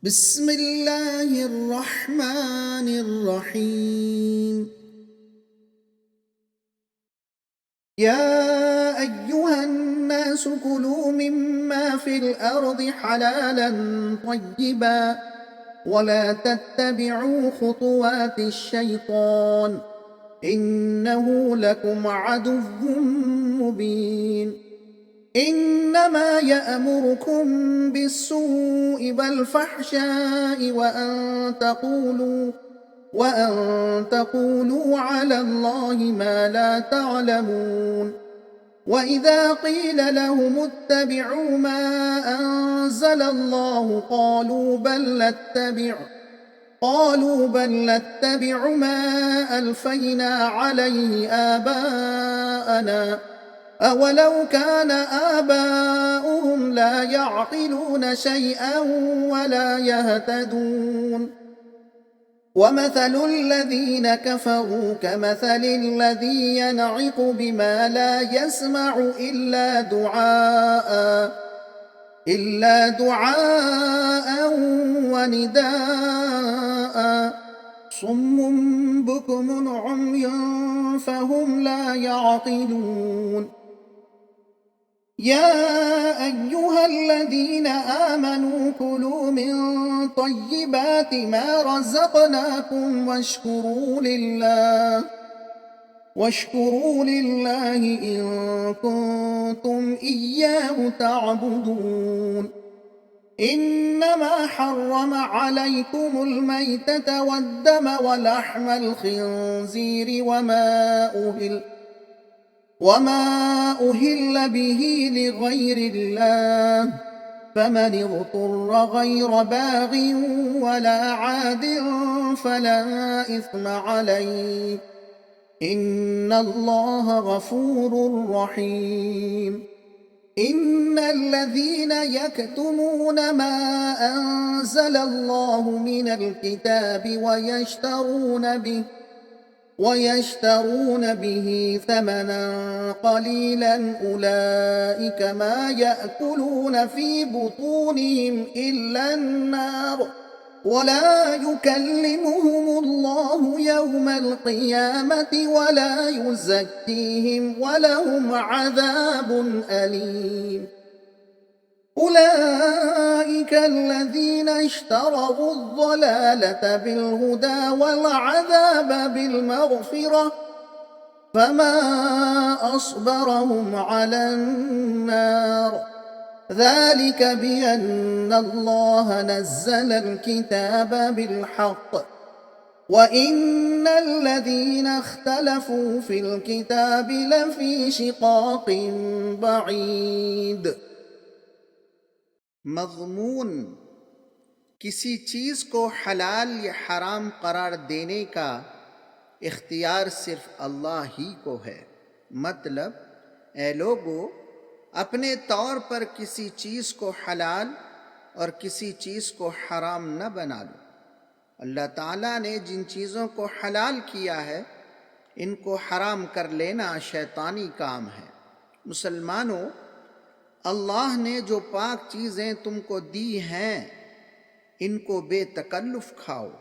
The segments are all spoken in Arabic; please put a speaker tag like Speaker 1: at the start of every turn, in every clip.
Speaker 1: بسم الله الرحمن الرحيم. يا أيها الناس كلوا مما في الأرض حلالا طيبا ولا تتبعوا خطوات الشيطان إنه لكم عدو مبين. إنما يأمركم بالسوء والفحشاء وأن تقولوا على الله ما لا تعلمون. وإذا قيل لهم اتبعوا ما أنزل الله قالوا بل نتبع ما ألفينا عليه آباءنا أولو كان آباؤهم لا يعقلون شيئا ولا يهتدون. ومثل الذين كفروا كمثل الذي ينعق بما لا يسمع إلا دعاء ونداء صم بكم عمي فهم لا يعقلون. يا أيها الذين آمنوا كلوا من طيبات ما رزقناكم واشكروا لله إن كنتم إياه تعبدون. إنما حرم عليكم الميتة والدم ولحم الخنزير وما أهل به لغير الله فمن اضطر غير باغ ولا عاد فلا إثم عليه إن الله غفور رحيم. إن الذين يكتمون ما أنزل الله من الكتاب ويشترون به ثمنا قليلا أولئك ما يأكلون في بطونهم إلا النار ولا يكلمهم الله يوم القيامة ولا يزكيهم ولهم عذاب أليم. أولئك الذين اشتروا الضلالة بالهدى والعذاب بالمغفرة فما أصبرهم على النار ذلك بأن الله نزل الكتاب بالحق وإن الذين اختلفوا في الكتاب لفي شقاق بعيد।
Speaker 2: मज़मून किसी चीज़ को हलाल या हराम करार देने का इख्तियार सिर्फ अल्लाह ही को है। मतलब ए लोगो, अपने तौर पर किसी चीज़ को हलाल और किसी चीज़ को हराम न बना लो। अल्लाह ताला ने जिन चीज़ों को हलाल किया है इनको हराम कर लेना शैतानी काम है। मुसलमानों, अल्लाह ने जो पाक चीज़ें तुमको दी हैं इनको बेतकल्लुफ़ खाओ।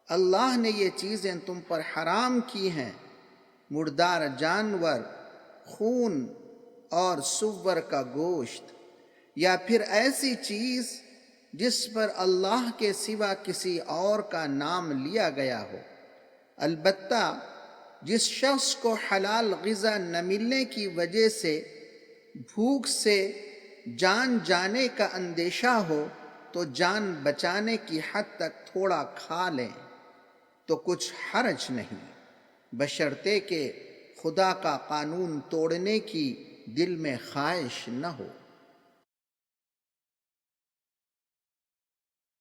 Speaker 2: अल्लाह ने ये चीज़ें तुम पर हराम की हैं, मुर्दार जानवर, खून और सुअर का गोश्त, या फिर ऐसी चीज़ जिस पर अल्लाह के सिवा किसी और का नाम लिया गया हो। अलबत्ता जिस शख्स को हलाल ग़िज़ा न मिलने की वजह से भूख से जान जाने का अंदेशा हो तो जान बचाने की हद तक थोड़ा खा लें तो कुछ हर्ज नहीं, बशर्ते कि खुदा का कानून तोड़ने की दिल में ख्वाहिश न हो।